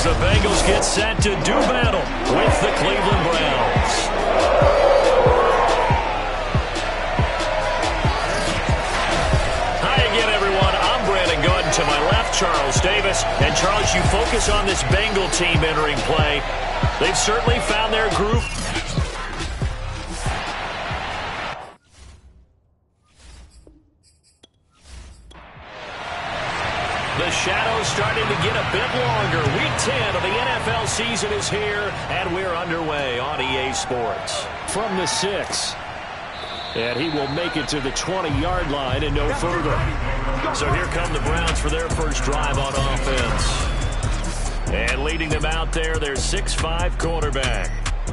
the Bengals get set to do battle with the Cleveland Browns. Hi again, everyone. I'm Brandon Gooden. To my left, Charles Davis. And Charles, you focus on this Bengal team entering play. They've certainly found their groove. The shadow's starting to get a bit longer. Week 10 of the NFL season is here, and we're underway on EA Sports. From the 6. And he will make it to the 20-yard line and no further. So here come the Browns for their first drive on offense. And leading them out there, their 6'5" quarterback.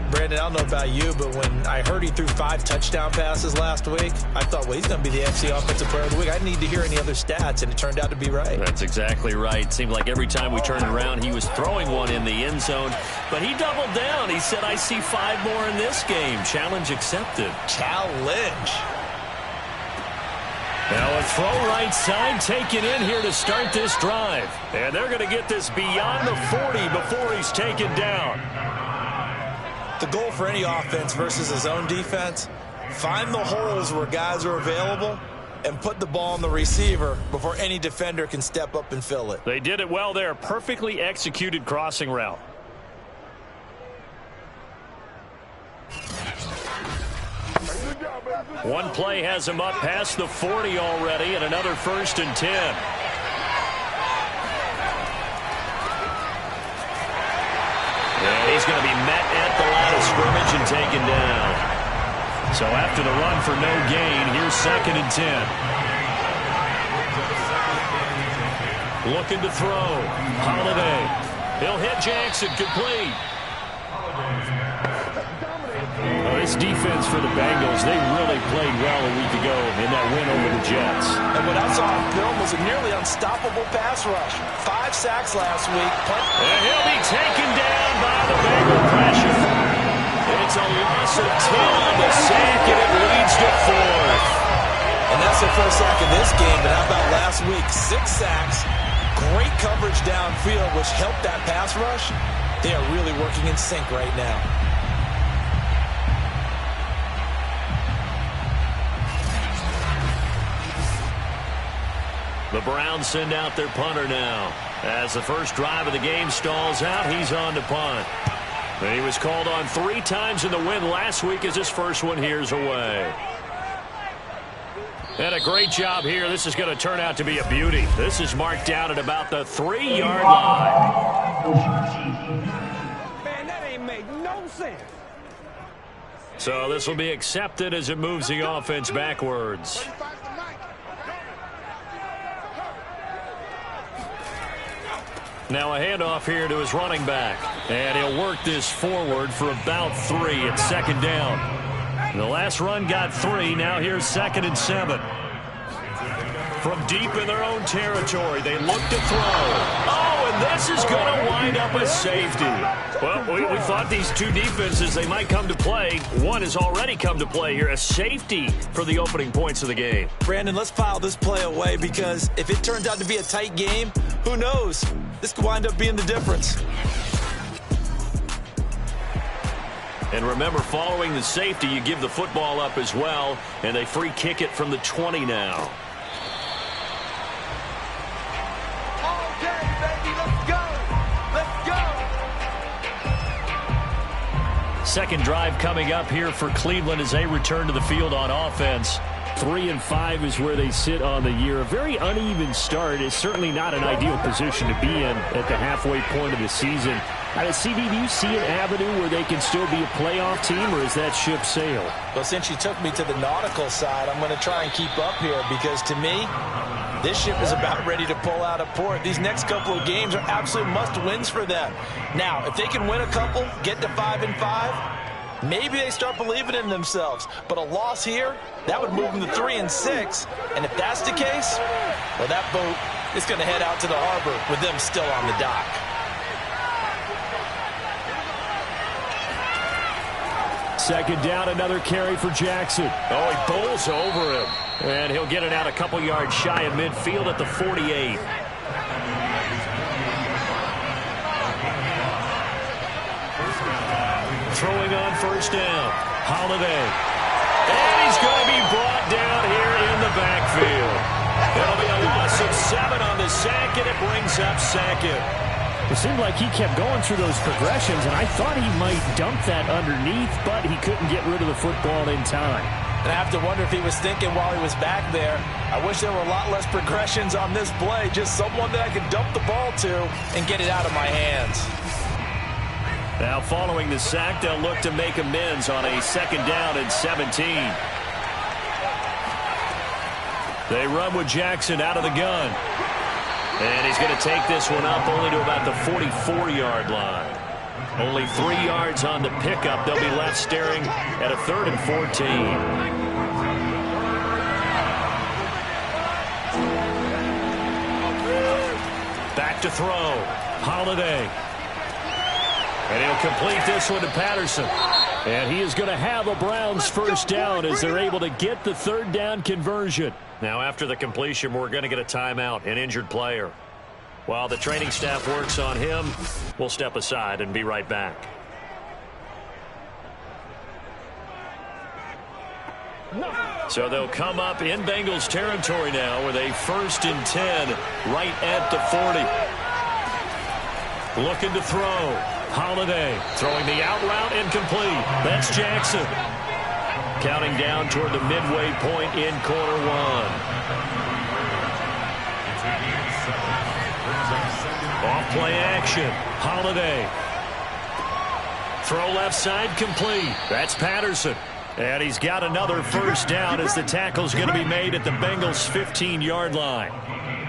Brandon, I don't know about you, but when I heard he threw 5 touchdown passes last week, I thought, well, he's going to be the FC Offensive Player of the Week. I didn't need to hear any other stats, and it turned out to be right. That's exactly right. Seemed like every time we turned around, he was throwing one in the end zone. But he doubled down. He said, I see 5 more in this game. Challenge accepted. Challenge. Now a throw right side taken in here to start this drive. And they're going to get this beyond the 40 before he's taken down. The goal for any offense versus his own defense, find the holes where guys are available and put the ball on the receiver before any defender can step up and fill it. They did it well there. Perfectly executed crossing route. One play has him up past the 40 already, and another 1st and 10. And he's going to be met at the line of scrimmage and taken down. So after the run for no gain, here's 2nd and 10. Looking to throw. Holiday. He'll hit Jackson. Complete. Oh, this defense for the Bengals, they really played well a week ago in that win over the Jets. And what I saw on film was a nearly unstoppable pass rush. 5 sacks last week. And he'll be taken down by the Bengal pressure. It's a loss of 10 on the sack, and it leads to 4th. And that's their first sack of this game, but how about last week? 6 sacks, great coverage downfield, which helped that pass rush. They are really working in sync right now. The Browns send out their punter now. As the first drive of the game stalls out, he's on to punt. He was called on 3 times in the win last week as his first one here's away. And a great job here. This is going to turn out to be a beauty. This is marked down at about the 3-yard line. Man, that ain't made no sense. So this will be accepted as it moves the offense backwards. Now a handoff here to his running back. And he'll work this forward for about 3 at 2nd down. The last run got 3. Now here's 2nd and 7. From deep in their own territory, they look to throw. Oh, and this is going to wind up a safety. Well, we thought these two defenses, they might come to play. One has already come to play here. A safety for the opening points of the game. Brandon, let's file this play away because if it turns out to be a tight game, who knows? This could wind up being the difference. And remember, following the safety, you give the football up as well, and they free kick it from the 20 now. Okay, baby, let's go. Let's go. Second drive coming up here for Cleveland as they return to the field on offense. 3-5 is where they sit on the year. A very uneven start is certainly not an ideal position to be in at the halfway point of the season. CD, do you see an avenue where they can still be a playoff team, or is that ship sailed? Well, since you took me to the nautical side, I'm going to try and keep up here because to me, this ship is about ready to pull out of port. These next couple of games are absolute must-wins for them. Now, if they can win a couple, get to 5-5, maybe they start believing in themselves. But a loss here, that would move them to 3-6. And if that's the case, well, that boat is going to head out to the harbor with them still on the dock. Second down, another carry for Jackson. Oh, he bowls over him. And he'll get it out a couple yards shy of midfield at the 48. Throwing on first down. Holiday. And he's going to be brought down here in the backfield. It'll be a loss of 7 on the sack, and it brings up second. It seemed like he kept going through those progressions, and I thought he might dump that underneath, but he couldn't get rid of the football in time. And I have to wonder if he was thinking while he was back there, I wish there were a lot less progressions on this play, just someone that I could dump the ball to and get it out of my hands. Now following the sack, they'll look to make amends on a second down and 17. They run with Jackson out of the gun. And he's going to take this one up only to about the 44-yard line. Only 3 yards on the pickup. They'll be left staring at a 3rd and 14. Back to throw. Holiday. And he'll complete this one to Patterson. And he is going to have a Browns first down as they're able to get the 3rd down conversion. Now after the completion, we're going to get a timeout, an injured player. While the training staff works on him, we'll step aside and be right back. So they'll come up in Bengals territory now with a 1st and 10 right at the 40. Looking to throw. Holiday throwing the out route incomplete. That's Jackson. Counting down toward the midway point in quarter 1. Off-play action. Holiday. Throw left side complete. That's Patterson. And he's got another first down as the tackle's going to be made at the Bengals' 15-yard line.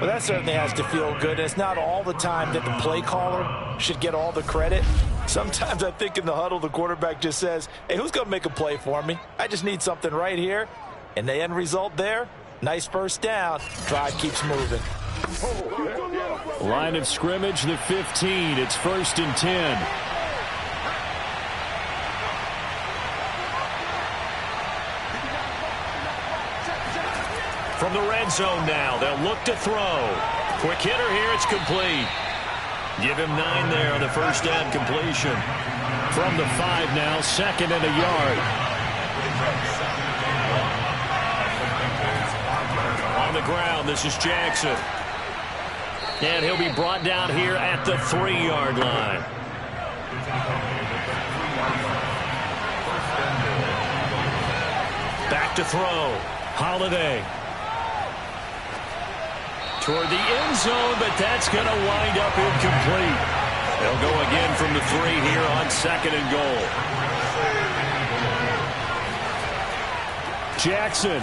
Well, that certainly has to feel good. It's not all the time that the play caller should get all the credit. Sometimes I think in the huddle, the quarterback just says, hey, who's going to make a play for me? I just need something right here. And the end result there, nice first down. Drive keeps moving. Line of scrimmage, the 15. It's 1st and 10. From the red zone now, they'll look to throw. Quick hitter here, it's complete. Give him 9 there on the first down completion. From the 5 now, 2nd and a yard. On the ground, this is Jackson. And he'll be brought down here at the 3-yard line. Back to throw. Holiday. Toward the end zone, but that's going to wind up incomplete. They'll go again from the 3 here on 2nd and goal. Jackson.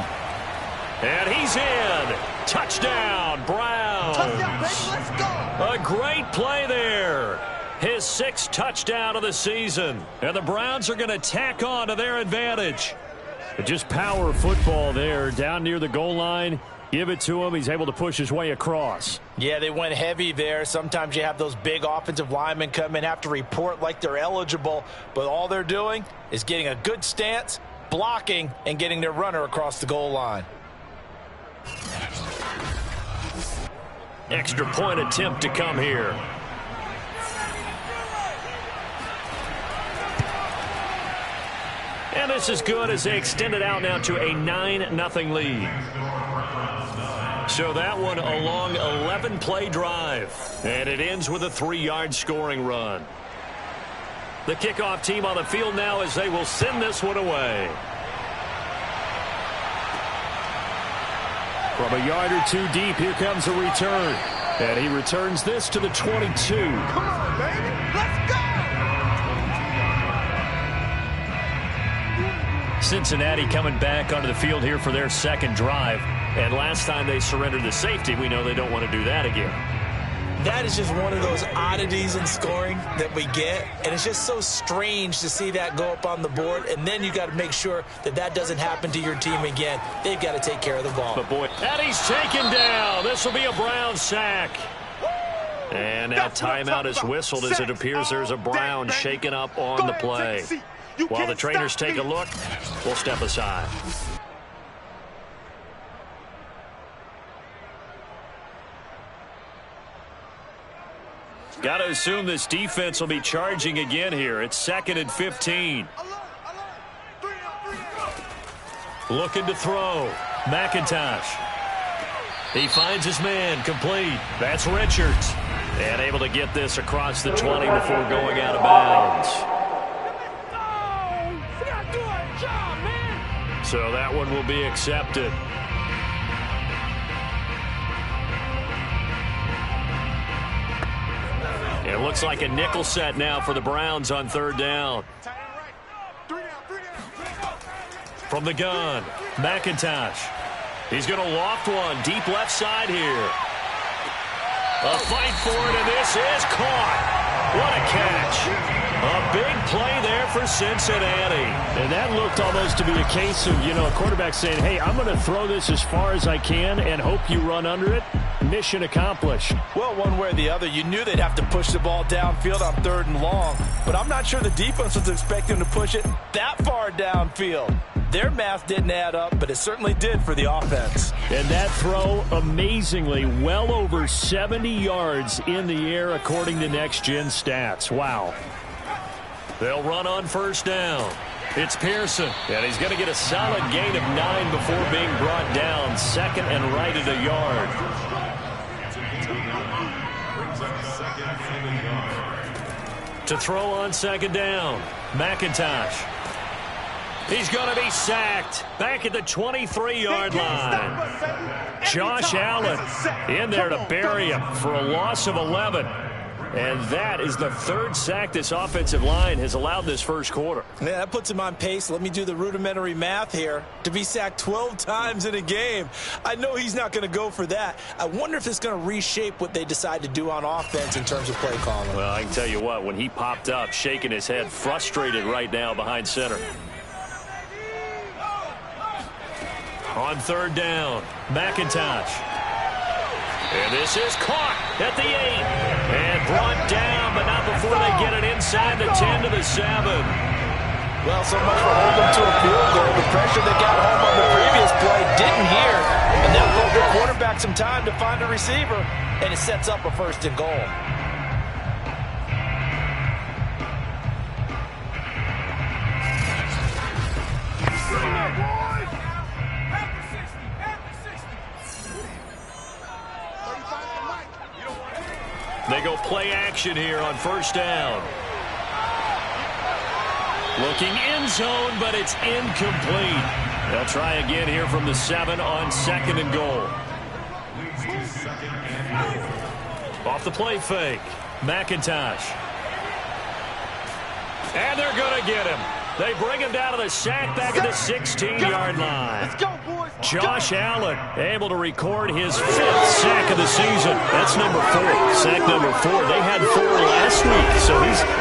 And he's in. Touchdown, Browns. Touchdown, baby, let's go. A great play there. His 6th touchdown of the season. And the Browns are going to tack on to their advantage. But just power football there down near the goal line. Give it to him. He's able to push his way across. Yeah, they went heavy there. Sometimes you have those big offensive linemen come in, have to report like they're eligible, but all they're doing is getting a good stance, blocking, and getting their runner across the goal line. Extra point attempt to come here. And this is good as they extend it out now to a 9-0 lead. So that one a long 11-play drive. And it ends with a 3-yard scoring run. The kickoff team on the field now as they will send this one away. From a yard or 2 deep, here comes a return. And he returns this to the 22. Come on, baby. Let's go. Cincinnati coming back onto the field here for their 2nd drive. And last time they surrendered the safety, we know they don't want to do that again. That is just one of those oddities in scoring that we get, and it's just so strange to see that go up on the board, and then you got to make sure that that doesn't happen to your team again. They've got to take care of the ball. But boy, and he's taken down. This will be a Brown sack. And now timeout is whistled as it appears there's a Brown shaken up on the play. While the trainers take a look, we'll step aside. Got to assume this defense will be charging again here. It's 2nd and 15. Looking to throw. McIntosh. He finds his man, complete. That's Richards. And able to get this across the 20 before going out of bounds. So that one will be accepted. It looks like a nickel set now for the Browns on 3rd down. From the gun, McIntosh. He's going to loft one deep left side here. A fight for it, and this is caught. What a catch. A big play there for Cincinnati. And that looked almost to be a case of, a quarterback saying, hey, I'm going to throw this as far as I can and hope you run under it. Mission accomplished. Well, one way or the other, you knew they'd have to push the ball downfield on 3rd and long. But I'm not sure the defense was expecting to push it that far downfield. Their math didn't add up, but it certainly did for the offense. And that throw, amazingly, well over 70 yards in the air, according to Next Gen Stats. Wow. They'll run on 1st down. It's Pearson, and he's going to get a solid gain of 9 before being brought down. 2nd and right at a yard. To throw on 2nd down, McIntosh. He's going to be sacked back at the 23-yard line. Josh Allen in there to bury him for a loss of 11. And that is the 3rd sack this offensive line has allowed this first quarter. Yeah, that puts him on pace. Let me do the rudimentary math here. To be sacked 12 times in a game, I know he's not going to go for that. I wonder if it's going to reshape what they decide to do on offense in terms of play calling. Well, I can tell you what, when he popped up, shaking his head, frustrated right now behind center. On 3rd down, McIntosh. And this is caught at the 8. And brought down, but not before they get it inside the 10 to the 7. Well, so much for holding them to a field goal. The pressure they got home on the previous play didn't hear. And that allowed the quarterback some time to find a receiver. And it sets up a 1st and goal. They go play action here on 1st down. Looking end zone, but it's incomplete. They'll try again here from the 7 on 2nd and goal. Off the play fake. McIntosh. And they're going to get him. They bring him down to the sack back at the 16-yard line. Let's go, boys. Josh Allen able to record his 5th sack of the season. That's number 4. Sack number 4. They had 4 last week, so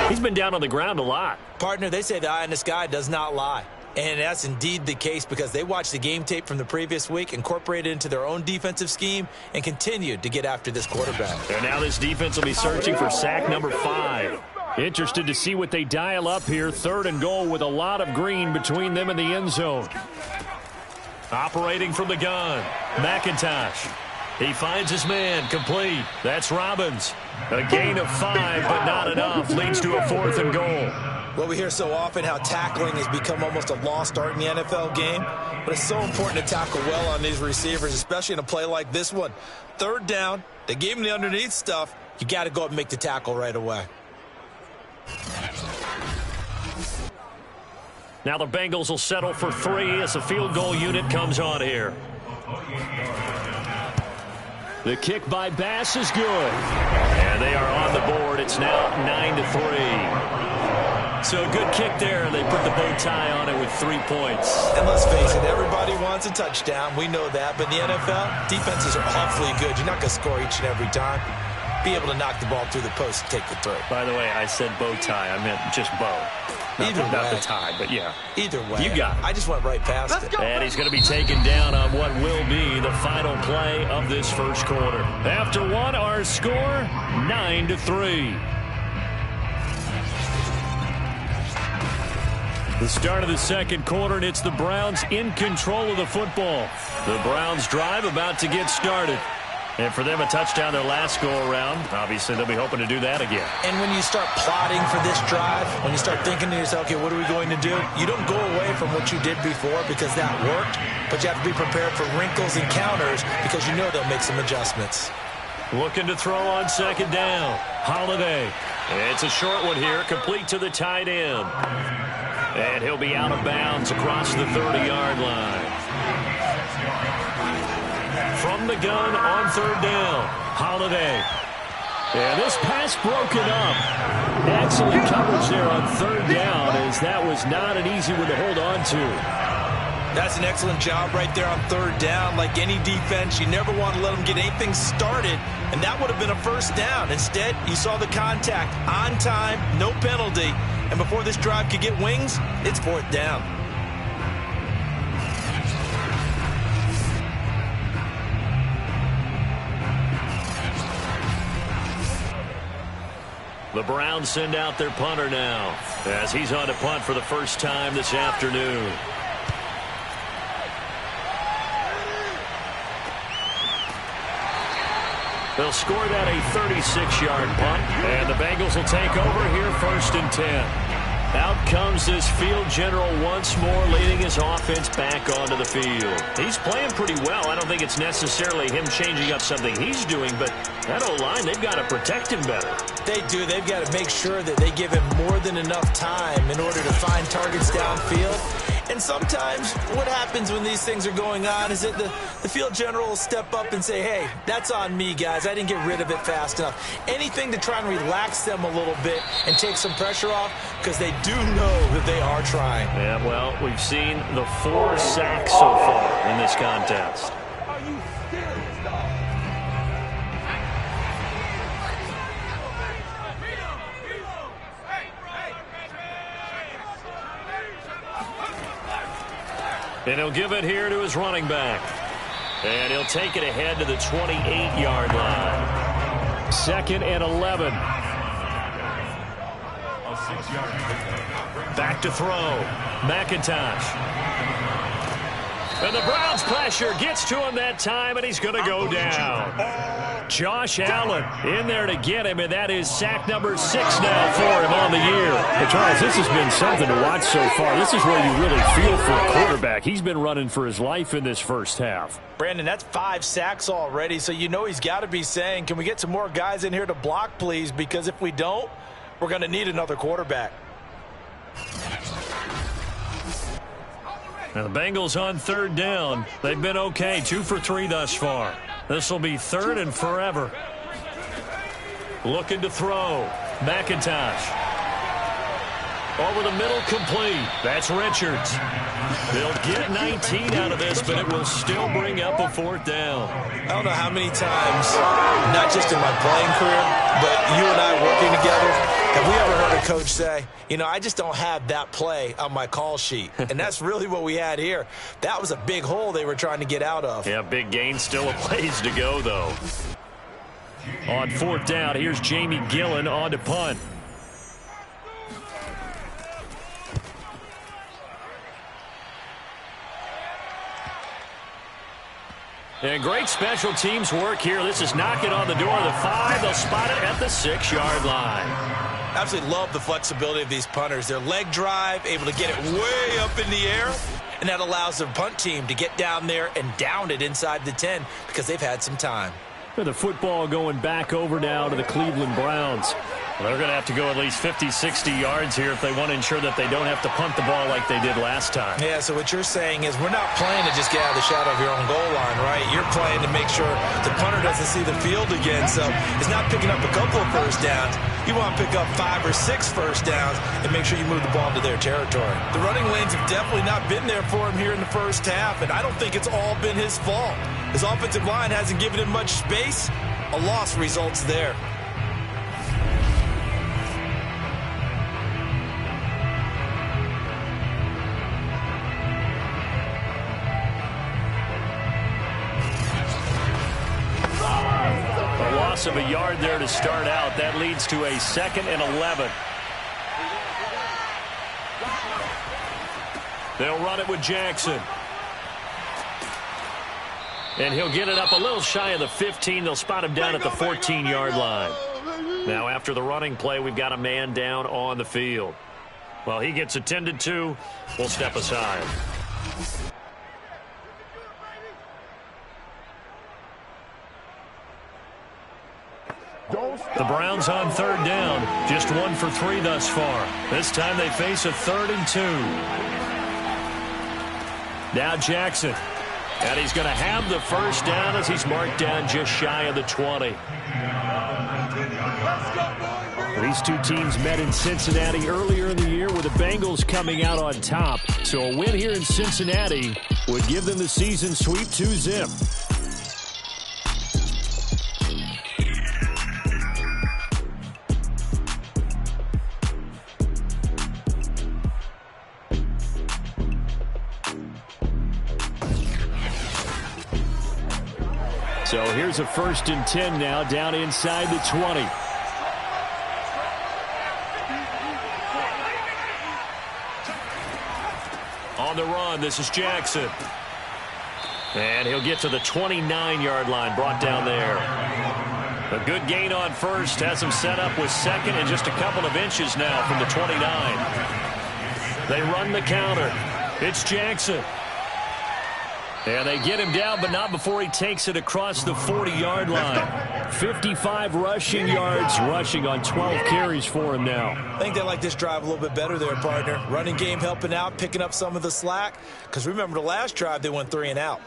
he's been down on the ground a lot. Partner, they say the eye in the sky does not lie. And that's indeed the case because they watched the game tape from the previous week, incorporated it into their own defensive scheme, and continued to get after this quarterback. And now this defense will be searching for sack number 5. Interested to see what they dial up here. 3rd and goal with a lot of green between them and the end zone. Operating from the gun, McIntosh. He finds his man, complete. That's Robbins. A gain of 5, but not enough. Leads to a 4th and goal. Well, we hear so often how tackling has become almost a lost art in the NFL game, but it's so important to tackle well on these receivers, especially in a play like this one. 3rd down, they gave him the underneath stuff. You got to go up and make the tackle right away. Now the Bengals will settle for 3 as the field goal unit comes on here. The kick by Bass is good. And they are on the board. It's now 9-3. So a good kick there, and they put the bow tie on it with 3 points. And let's face it, everybody wants a touchdown. We know that. But in the NFL, defenses are awfully good. You're not going to score each and every time. Be able to knock the ball through the post and take the throw. By the way, I said bow tie. I meant just bow. Not the tie, but yeah. Either way. You got it. I just went right past it. And he's going to be taken down on what will be the final play of this first quarter. After one, our score, 9-3. The start of the second quarter, and it's the Browns in control of the football. The Browns drive about to get started. And for them, a touchdown their last go-around. Obviously, they'll be hoping to do that again. And when you start plotting for this drive, when you start thinking to yourself, okay, what are we going to do? You don't go away from what you did before because that worked, but you have to be prepared for wrinkles and counters because you know they'll make some adjustments. Looking to throw on second down. Holiday. It's a short one here, complete to the tight end. And he'll be out of bounds across the 30-yard line. From the gun on third down, Holiday. And this pass broken up. Excellent coverage there on third down, as that was not an easy one to hold on to. That's an excellent job right there on third down. Like any defense, you never want to let them get anything started, and that would have been a first down. Instead, you saw the contact on time, no penalty, and before this drive could get wings, it's fourth down. The Browns send out their punter now, as he's on to punt for the first time this afternoon. They'll score that a 36-yard punt, and the Bengals will take over here first and 10. Out comes this field general once more, leading his offense back onto the field. He's playing pretty well. I don't think it's necessarily him changing up something he's doing, but that O-line, they've got to protect him better. They do. They've got to make sure that they give him more than enough time in order to find targets downfield. And sometimes what happens when these things are going on is that the field general will step up and say, hey, that's on me, guys. I didn't get rid of it fast enough. Anything to try and relax them a little bit and take some pressure off, because they do know that they are trying. Yeah, well, we've seen the 4 sacks so far in this contest. Are you serious, dog? And he'll give it here to his running back. And he'll take it ahead to the 28-yard line. Second and 11. Back to throw. McIntosh. And the Browns pressure gets to him that time, and he's going to go down. Josh Allen in there to get him, and that is sack number 6 now for him on the year. But Charles, this has been something to watch so far. This is where you really feel for a quarterback. He's been running for his life in this first half. Brandon, that's 5 sacks already, so you know he's got to be saying, can we get some more guys in here to block, please? Because if we don't, we're going to need another quarterback. Now the Bengals on third down. They've been okay, 2 for 3 thus far. This will be third and forever. Looking to throw. McIntosh. Over the middle, complete. That's Richards. They'll get 19 out of this, but it will still bring up a fourth down. I don't know how many times, not just in my playing career, but you and I working together, have we ever heard a coach say, you know, I just don't have that play on my call sheet. And that's really what we had here. That was a big hole they were trying to get out of. Yeah, big gain. Still a ways to go, though. On fourth down, here's Jamie Gillen on to punt. And great special teams work here. This is knocking on the door of the 5. They'll spot it at the 6-yard line. Absolutely love the flexibility of these punters. Their leg drive, able to get it way up in the air, and that allows the punt team to get down there and down it inside the 10 because they've had some time. The football going back over now to the Cleveland Browns. Well, they're going to have to go at least 50, 60 yards here if they want to ensure that they don't have to punt the ball like they did last time. Yeah, so what you're saying is we're not playing to just get out of the shadow of your own goal line, right? You're playing to make sure the punter doesn't see the field again. So it's not picking up a couple of first downs. You want to pick up 5 or 6 first downs and make sure you move the ball into their territory. The running lanes have definitely not been there for him here in the first half, and I don't think it's all been his fault. His offensive line hasn't given him much space. A loss results there. A loss of a yard there to start out. That leads to a 2nd and 11. They'll run it with Jackson. And he'll get it up a little shy of the 15. They'll spot him down at the 14-yard line. Now, after the running play, we've got a man down on the field. Well, he gets attended to. We'll step aside. The Browns on third down. Just 1 for 3 thus far. This time they face a 3rd and 2. Now Jackson. And he's going to have the first down as he's marked down just shy of the 20. These two teams met in Cincinnati earlier in the year with the Bengals coming out on top. So a win here in Cincinnati would give them the season sweep 2-zip. So here's a 1st and 10 now down inside the 20. On the run, this is Jackson. And he'll get to the 29-yard line, brought down there. A good gain on first, has him set up with second and just a couple of inches now from the 29. They run the counter. It's Jackson. And they get him down, but not before he takes it across the 40-yard line. 55 rushing yards, rushing on 12 carries for him now. I think they like this drive a little bit better there, partner. Running game helping out, picking up some of the slack. Because remember the last drive, they went 3 and out.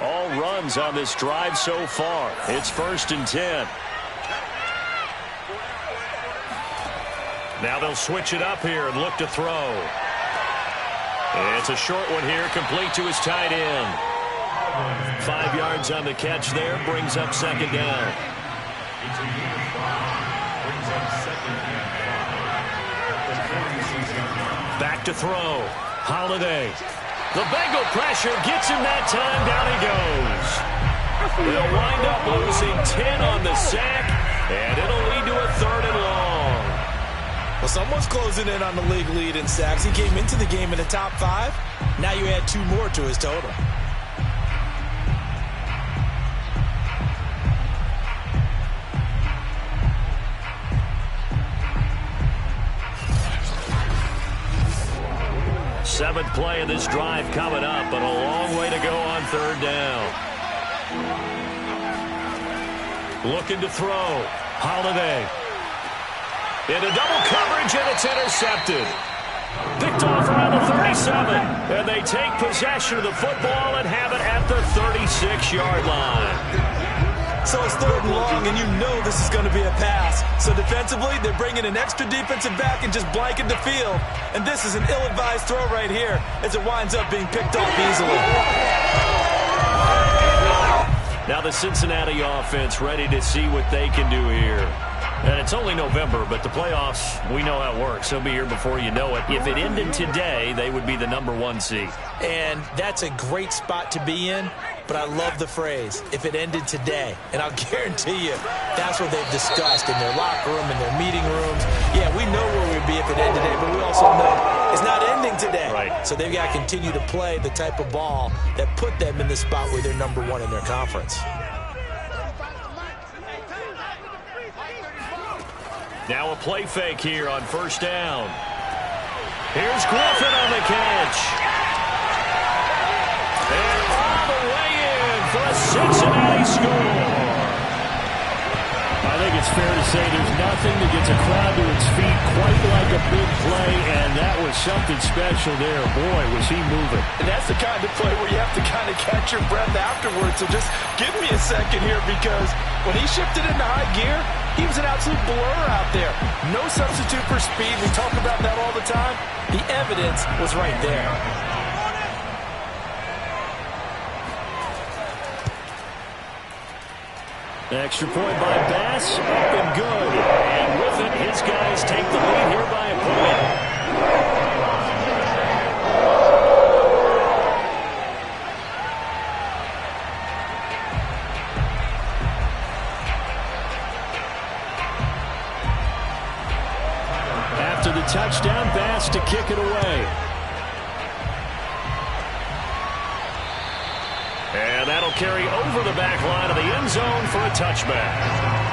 All runs on this drive so far. It's 1st and 10. Now they'll switch it up here and look to throw. It's a short one here, complete to his tight end. 5 yards on the catch there, brings up 2nd down. Back to throw. Holiday. The Bengal pressure gets him that time. Down he goes. They'll wind up losing 10 on the sack, and it'll lead to a 3rd and long. Well, someone's closing in on the league lead in sacks. He came into the game in the top 5. Now you add 2 more to his total. Seventh play of this drive coming up, but a long way to go on 3rd down. Looking to throw. Holiday. Into double coverage, and it's intercepted. Picked off around the 37. And they take possession of the football and have it at the 36-yard line. So it's 3rd and long, and you know this is going to be a pass. So defensively, they're bringing an extra defensive back and just blanket the field. And this is an ill-advised throw right here as it winds up being picked off easily. Now the Cincinnati offense ready to see what they can do here. And it's only November, but the playoffs, we know how it works. They'll be here before you know it. If it ended today, they would be the #1 seed. And that's a great spot to be in. But I love the phrase, if it ended today. And I'll guarantee you, that's what they've discussed in their locker room, in their meeting rooms. Yeah, we know where we'd be if it ended today, but we also know it's not ending today. Right. So they've got to continue to play the type of ball that put them in the spot where they're #1 in their conference. Now a play fake here on 1st down. Here's Griffin on the catch. And all the way in for a Cincinnati score. I think it's fair to say there's nothing that gets a crowd to its feet quite like a big play, and that was something special there. Boy, was he moving. And that's the kind of play where you have to kind of catch your breath afterwards. So just give me a second here, because when he shifted into high gear, he was an absolute blur out there. No substitute for speed. We talk about that all the time. The evidence was right there. Extra point by Bass, up and good. And with it, his guys take the lead here by a point. touchdown pass to kick it away. And that'll carry over the back line of the end zone for a touchback.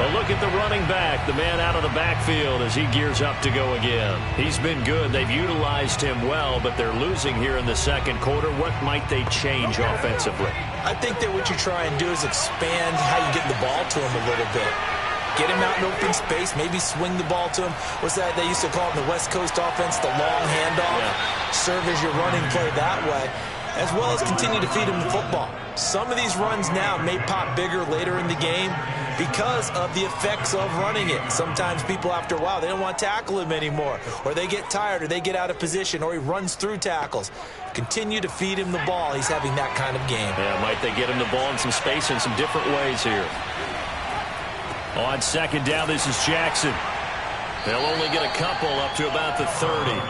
A look at the running back, the man out of the backfield as he gears up to go again. He's been good. They've utilized him well, but they're losing here in the second quarter. What might they change offensively? I think that what you try and do is expand how you get the ball to him a little bit. Get him out in open space, maybe swing the ball to him. What's that they used to call it in the West Coast offense, the long handoff? Yeah. Serve as your running play that way, as well as continue to feed him the football. Some of these runs now may pop bigger later in the game because of the effects of running it. Sometimes people, after a while, they don't want to tackle him anymore, or they get tired, or they get out of position, or he runs through tackles. Continue to feed him the ball. He's having that kind of game. Yeah, might they get him the ball in some space in some different ways here. On second down, this is Jackson. They'll only get a couple up to about the 30.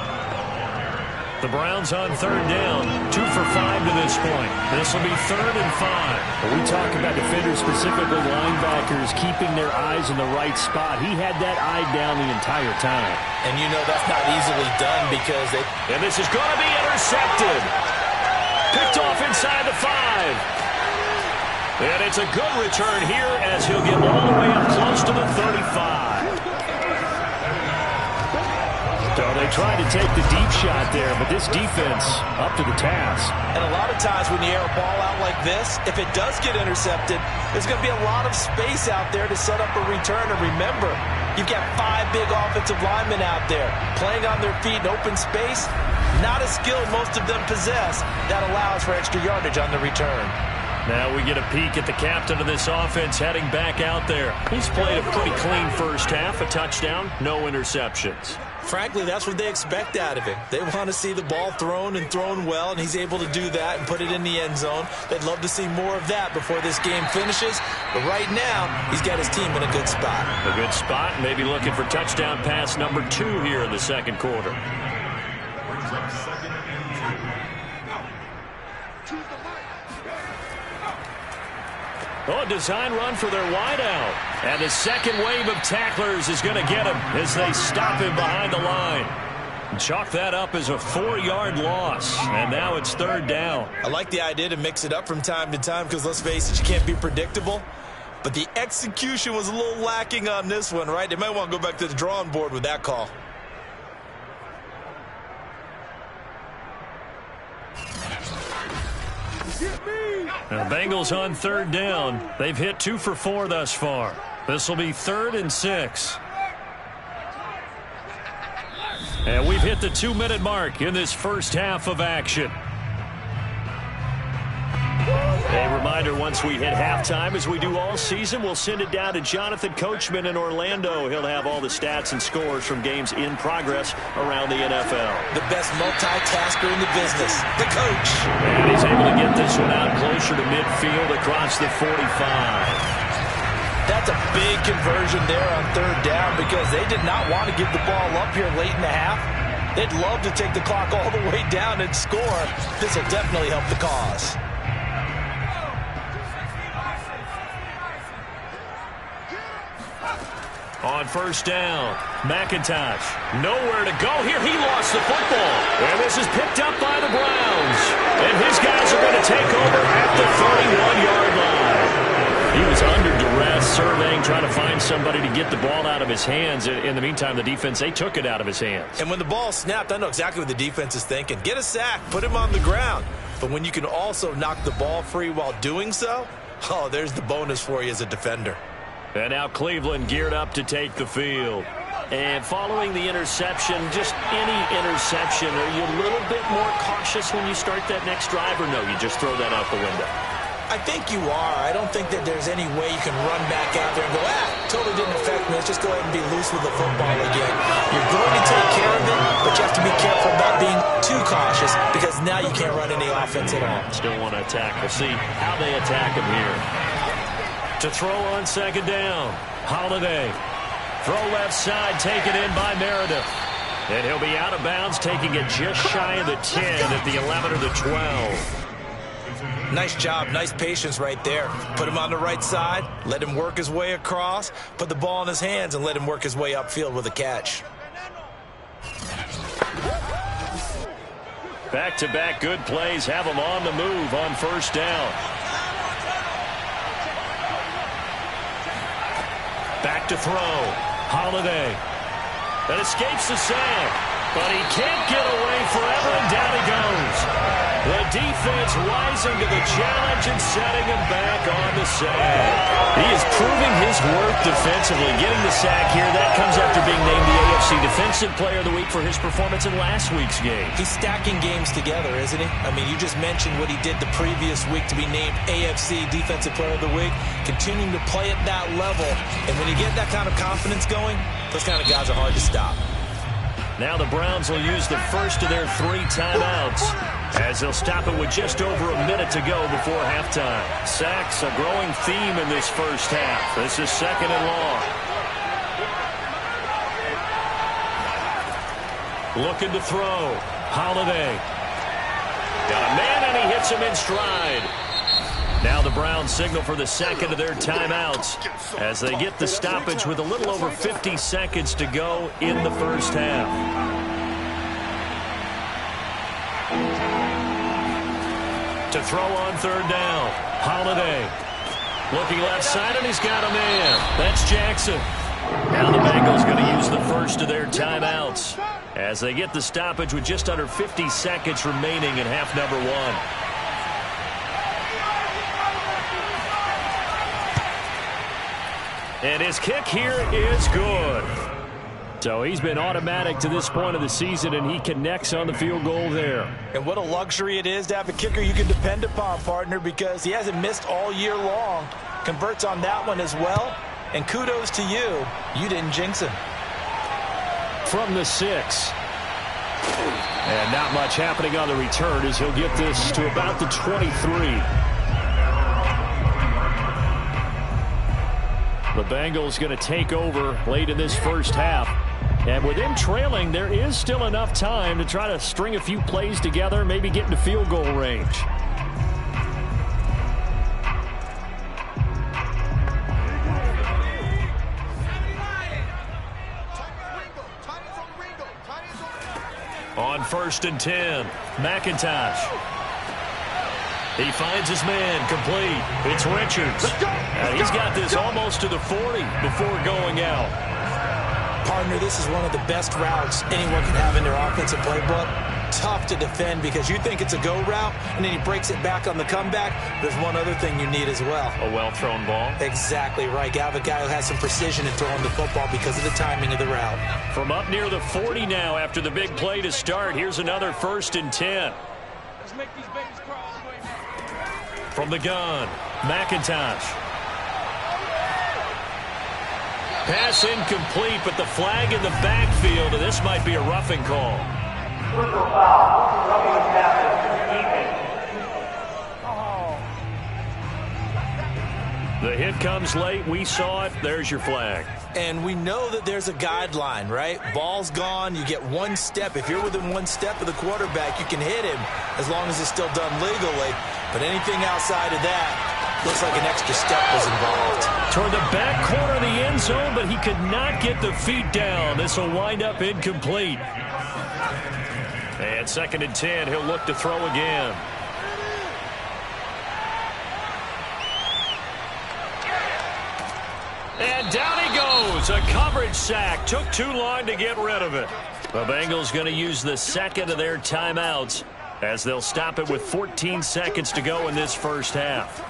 The Browns on third down, 2 for 5 to this point. This will be 3rd and 5. When we talk about defenders, specifically linebackers, keeping their eyes in the right spot. He had that eye down the entire time. And you know that's not easily done because they... And this is going to be intercepted. Picked off inside the 5. And it's a good return here as he'll get all the way up close to the 35. So they tried to take the deep shot there, but this defense up to the task. And a lot of times when you air a ball out like this, if it does get intercepted, there's going to be a lot of space out there to set up a return. And remember, you've got 5 big offensive linemen out there playing on their feet in open space. Not a skill most of them possess that allows for extra yardage on the return. Now we get a peek at the captain of this offense heading back out there. He's played a pretty clean first half, a touchdown, no interceptions. Frankly, that's what they expect out of him. They want to see the ball thrown and thrown well, and he's able to do that and put it in the end zone. They'd love to see more of that before this game finishes. But right now, he's got his team in a good spot. A good spot, maybe looking for touchdown pass number 2 here in the second quarter. Oh, a design run for their wideout. And the second wave of tacklers is going to get him as they stop him behind the line. Chalk that up as a 4-yard loss. And now it's 3rd down. I like the idea to mix it up from time to time because, let's face it, you can't be predictable. But the execution was a little lacking on this one, right? They might want to go back to the drawing board with that call. Now, Bengals on 3rd down. They've hit 2 for 4 thus far. This will be 3rd and 6. And we've hit the 2-minute mark in this first half of action. A reminder, once we hit halftime, as we do all season, we'll send it down to Jonathan Coachman in Orlando. He'll have all the stats and scores from games in progress around the NFL. The best multitasker in the business, the coach. And he's able to get this one out closer to midfield across the 45. That's a big conversion there on 3rd down because they did not want to give the ball up here late in the half. They'd love to take the clock all the way down and score. This will definitely help the cause. On 1st down, McIntosh, nowhere to go here. He lost the football. And this is picked up by the Browns. And his guys are going to take over at the 31-yard line. He was under duress, surveying, trying to find somebody to get the ball out of his hands. In the meantime, the defense, they took it out of his hands. And when the ball snapped, I know exactly what the defense is thinking. Get a sack, put him on the ground. But when you can also knock the ball free while doing so, oh, there's the bonus for you as a defender. And now Cleveland geared up to take the field. And following the interception, just any interception, are you a little bit more cautious when you start that next drive, or no, you just throw that out the window? I think you are. I don't think that there's any way you can run back out there and go, totally didn't affect me. Let's just go ahead and be loose with the football again. You're going to take care of it, but you have to be careful about being too cautious because now you can't run any offense at all. Still want to attack. We'll see how they attack him here. To throw on 2nd down, Holiday. Throw left side, taken in by Meredith. And he'll be out of bounds, taking it just shy of the 10 at the 11 or the 12. Nice job, nice patience right there. Put him on the right side, let him work his way across, put the ball in his hands, and let him work his way upfield with a catch. Back-to-back good plays have them on the move on first down. Back to throw. Holiday. That escapes the sack, but he can't get away forever, and down he goes. The defense rising to the challenge and setting him back on the sack. He is proving his worth defensively, getting the sack here. That comes after being named the AFC Defensive Player of the Week for his performance in last week's game. He's stacking games together, isn't he? I mean, you just mentioned what he did the previous week to be named AFC Defensive Player of the Week, continuing to play at that level. And when you get that kind of confidence going, those kind of guys are hard to stop. Now the Browns will use the first of their 3 timeouts as they'll stop it with just over a minute to go before halftime. Sacks, a growing theme in this first half. This is 2nd and long. Looking to throw. Holiday. Got a man, and he hits him in stride. Now the Browns signal for the second of their timeouts as they get the stoppage with a little over 50 seconds to go in the first half. To throw on 3rd down. Holiday. Looking left side, and he's got a man. That's Jackson. Now the Bengals going to use the first of their timeouts as they get the stoppage with just under 50 seconds remaining in half number 1. And his kick here is good. So he's been automatic to this point of the season, and he connects on the field goal there. And what a luxury it is to have a kicker you can depend upon, partner, because he hasn't missed all year long. Converts on that one as well. And kudos to you. You didn't jinx him. From the 6. And not much happening on the return as he'll get this to about the 23. The Bengals going to take over late in this first half. And with them trailing, there is still enough time to try to string a few plays together, maybe get into field goal range. On 1st and 10, McIntosh. He finds his man, complete. It's Richards. He's got this almost to the 40 before going out. Partner, this is one of the best routes anyone can have in their offensive playbook. Tough to defend because you think it's a go route, and then he breaks it back on the comeback. There's one other thing you need as well. A well-thrown ball. Exactly right. You have a guy who has some precision in throwing the football because of the timing of the route. From up near the 40 now after the big play to start, here's another 1st and 10. Let's make these babies crawl all the way back. From the gun, McIntosh. Pass incomplete, but the flag in the backfield, and this might be a roughing call. The hit comes late. We saw it. There's your flag. And we know that there's a guideline, right? Ball's gone. You get 1 step. If you're within 1 step of the quarterback, you can hit him as long as it's still done legally. But anything outside of that, looks like an extra step was involved. Toward the back corner of the end zone, but he could not get the feet down. This will wind up incomplete. And 2nd and 10, he'll look to throw again. And down he goes. A coverage sack. Took too long to get rid of it. The Bengals going to use the second of their timeouts as they'll stop it with 14 seconds to go in this first half.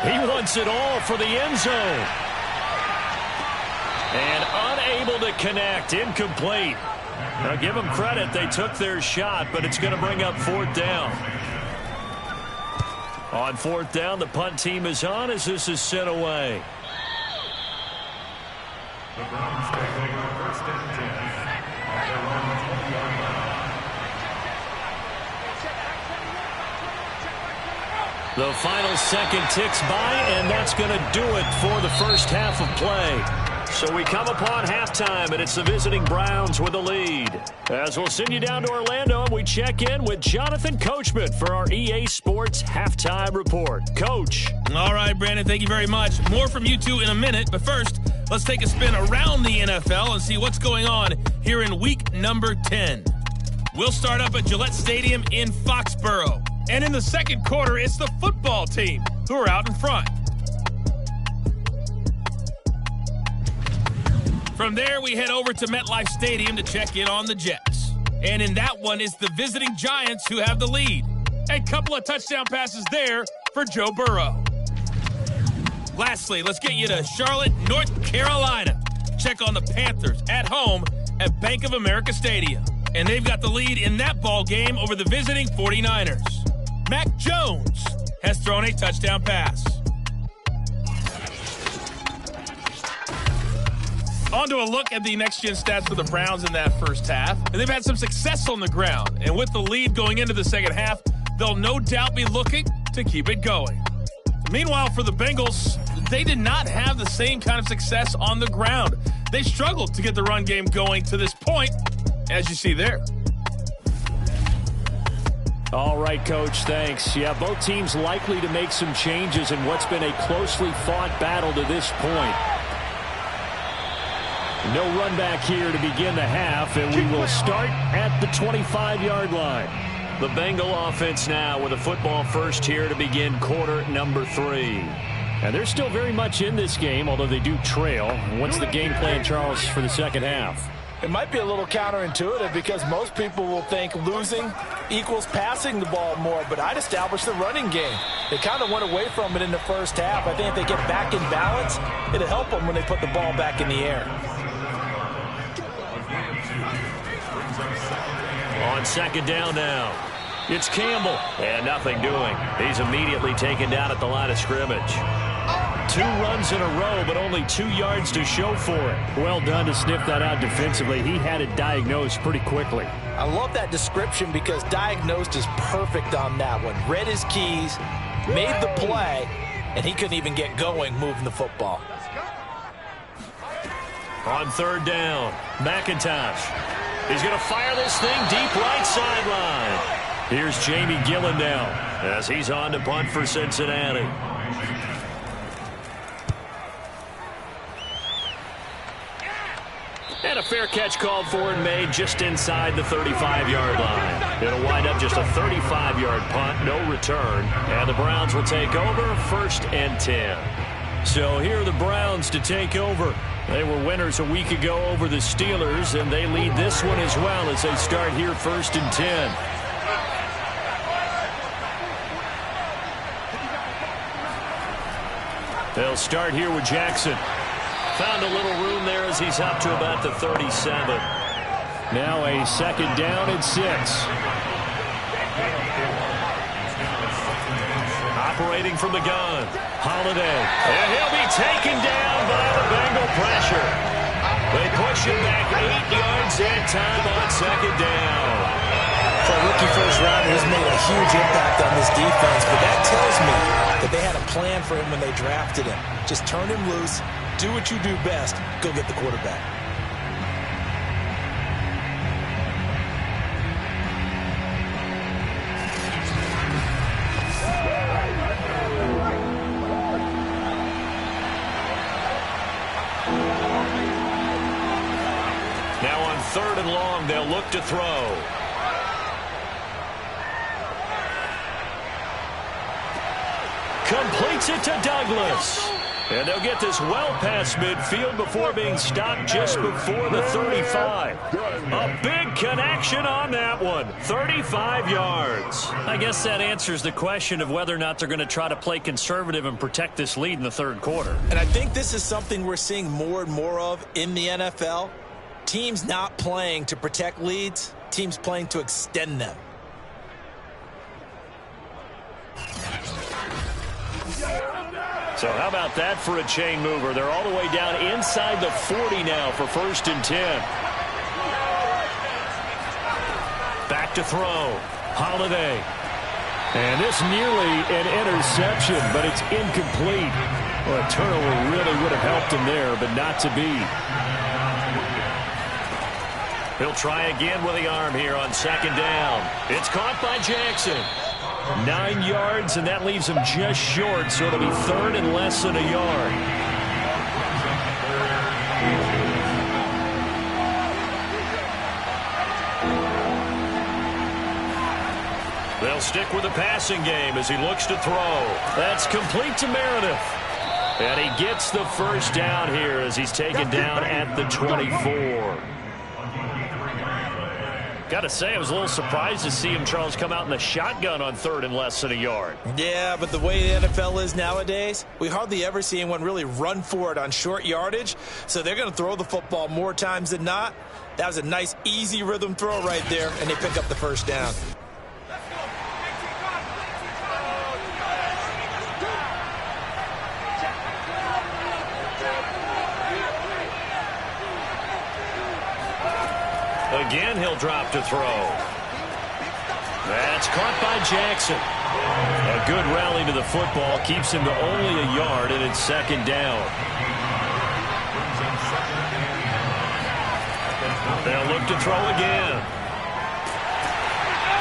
He wants it all for the end zone. And unable to connect. Incomplete. Now give them credit. They took their shot, but it's going to bring up 4th down. On 4th down, the punt team is on as this is sent away. The Browns taking on 1st and 10. The final second ticks by, and that's going to do it for the first half of play. So we come upon halftime, and it's the visiting Browns with the lead. As we'll send you down to Orlando, and we check in with Jonathan Coachman for our EA Sports Halftime Report. Coach. All right, Brandon, thank you very much. More from you two in a minute, but first, let's take a spin around the NFL and see what's going on here in week number 10. We'll start up at Gillette Stadium in Foxborough. And in the second quarter, it's the football team who are out in front. From there, we head over to MetLife Stadium to check in on the Jets. And in that one, it's the visiting Giants who have the lead. A couple of touchdown passes there for Joe Burrow. Lastly, let's get you to Charlotte, North Carolina. Check on the Panthers at home at Bank of America Stadium. And they've got the lead in that ball game over the visiting 49ers. Mac Jones has thrown a touchdown pass. On to a look at the next-gen stats for the Browns in that first half. And they've had some success on the ground. And with the lead going into the second half, they'll no doubt be looking to keep it going. Meanwhile, for the Bengals, they did not have the same kind of success on the ground. They struggled to get the run game going to this point, as you see there. All right, Coach, thanks. Yeah, both teams likely to make some changes in what's been a closely fought battle to this point. No run back here to begin the half, and we will start at the 25-yard line. The Bengal offense now with a football first here to begin quarter number 3. And they're still very much in this game, although they do trail. What's the game plan, Charles, for the second half? It might be a little counterintuitive because most people will think losing equals passing the ball more, but I'd establish the running game. They kind of went away from it in the first half. I think if they get back in balance, it'll help them when they put the ball back in the air. On second down now, it's Campbell, and nothing doing. He's immediately taken down at the line of scrimmage. 2 runs in a row, but only 2 yards to show for it. Well done to sniff that out defensively. He had it diagnosed pretty quickly. I love that description because diagnosed is perfect on that one. Read his keys, made the play, and he couldn't even get going moving the football. On third down, McIntosh. He's going to fire this thing deep right sideline. Here's Jamie Gillen now as he's on to punt for Cincinnati. And a fair catch called for and made just inside the 35-yard line. It'll wind up just a 35-yard punt, no return. And the Browns will take over, first and 10. So here are the Browns to take over. They were winners a week ago over the Steelers, and they lead this one as well as they start here first and 10. They'll start here with Jackson. Found a little room there as he's up to about the 37. Now a second down and 6. Operating from the gun, Holiday. And he'll be taken down by the Bengal pressure. They push him back 8 yards that time on second down. For a rookie first rounder, he's made a huge impact on this defense, but that tells me that they had a plan for him when they drafted him. Just turn him loose, do what you do best, go get the quarterback. Now on third and long, they'll look to throw. Completes it to Douglas. And they'll get this well past midfield before being stopped just before the 35. A big connection on that one. 35 yards. I guess that answers the question of whether or not they're going to try to play conservative and protect this lead in the third quarter. And I think this is something we're seeing more and more of in the NFL. Teams not playing to protect leads, teams playing to extend them. So how about that for a chain mover? They're all the way down inside the 40 now for first and 10. Back to throw. Holiday. And this nearly an interception, but it's incomplete. Well, a turnover really would have helped him there, but not to be. He'll try again with the arm here on second down. It's caught by Jackson. 9 yards, and that leaves him just short, so it'll be third and less than a yard. They'll stick with the passing game as he looks to throw. That's complete to Meredith. And he gets the first down here as he's taken down at the 24. Got to say, I was a little surprised to see him, Charles, come out in the shotgun on 3rd and less than a yard. Yeah, but the way the NFL is nowadays, we hardly ever see anyone really run for it on short yardage. So they're going to throw the football more times than not. That was a nice, easy rhythm throw right there, and they pick up the first down. Again, he'll drop to throw. That's caught by Jackson. A good rally to the football keeps him to only a yard, and it's 2nd down. They'll look to throw again.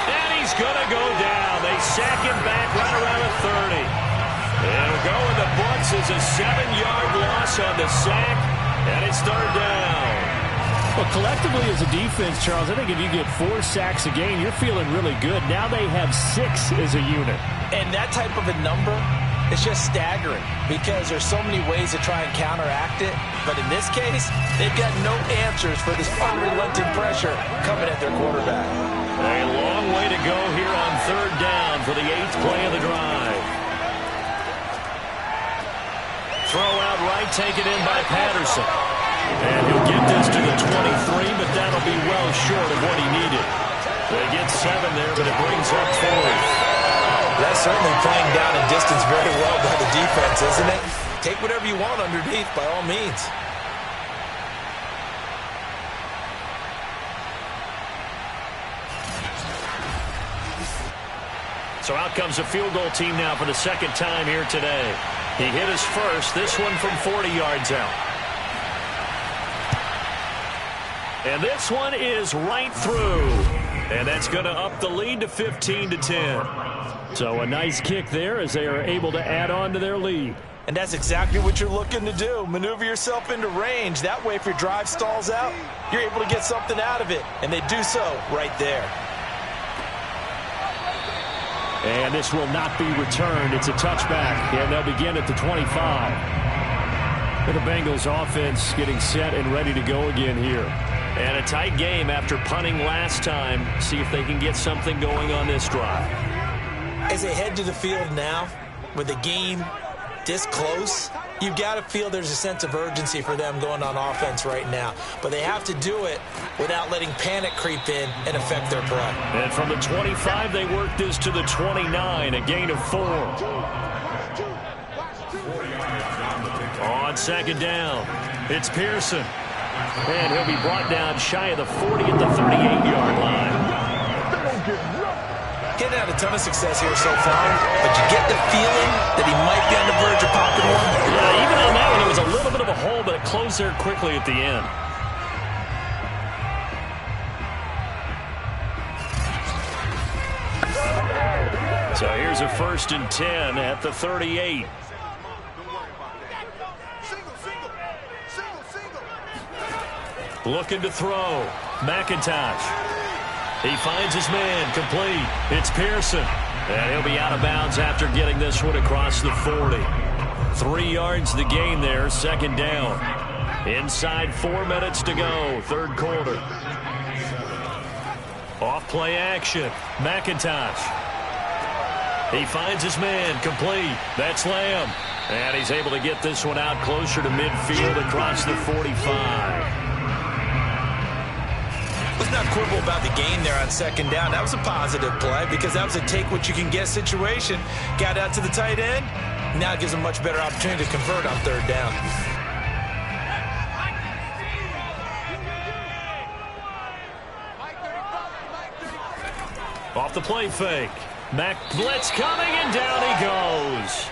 And he's going to go down. They sack him back right around the 30. It'll go in the books as a 7-yard loss on the sack, and it's 3rd down. Well, collectively as a defense, Charles, I think if you get 4 sacks a game, you're feeling really good. Now they have 6 as a unit. And that type of a number is just staggering because there's so many ways to try and counteract it. But in this case, they've got no answers for this unrelenting pressure coming at their quarterback. A long way to go here on 3rd down for the 8th play of the drive. Throw out right, taken in by Patterson. And he'll get this to the 23, but that'll be well short of what he needed. They get 7 there, but it brings up 4. That's certainly playing down in distance very well by the defense, isn't it? Take whatever you want underneath, by all means. So out comes the field goal team now for the 2nd time here today. He hit his first, this one from 40 yards out. And this one is right through. And that's going to up the lead to 15-10. So a nice kick there as they are able to add on to their lead. And that's exactly what you're looking to do. Maneuver yourself into range. That way, if your drive stalls out, you're able to get something out of it. And they do so right there. And this will not be returned. It's a touchback. And they'll begin at the 25. And the Bengals offense getting set and ready to go again here. And a tight game after punting last time. See if they can get something going on this drive. As they head to the field now, with the game this close, you've got to feel there's a sense of urgency for them going on offense right now. But they have to do it without letting panic creep in and affect their play. And from the 25, they work this to the 29, a gain of 4. On 2nd down, it's Pearson. And he'll be brought down shy of the 40 at the 38-yard line. Getting out a ton of success here so far, but you get the feeling that he might be on the verge of popping one. Yeah, even on that one, it was a little bit of a hole, but it closed there quickly at the end. So here's a 1st and 10 at the 38. Looking to throw. McIntosh. He finds his man. Complete. It's Pearson. And he'll be out of bounds after getting this one across the 40. 3 yards the gain there. 2nd down. Inside 4 minutes to go. 3rd quarter. Off play action. McIntosh. He finds his man. Complete. That's Lamb. And he's able to get this one out closer to midfield across the 45. Let's not quibble about the gain there on 2nd down. That was a positive play because that was a take-what-you-can-get situation. Got out to the tight end. Now it gives them a much better opportunity to convert on 3rd down. Off the play fake. Mac blitz coming, and down he goes.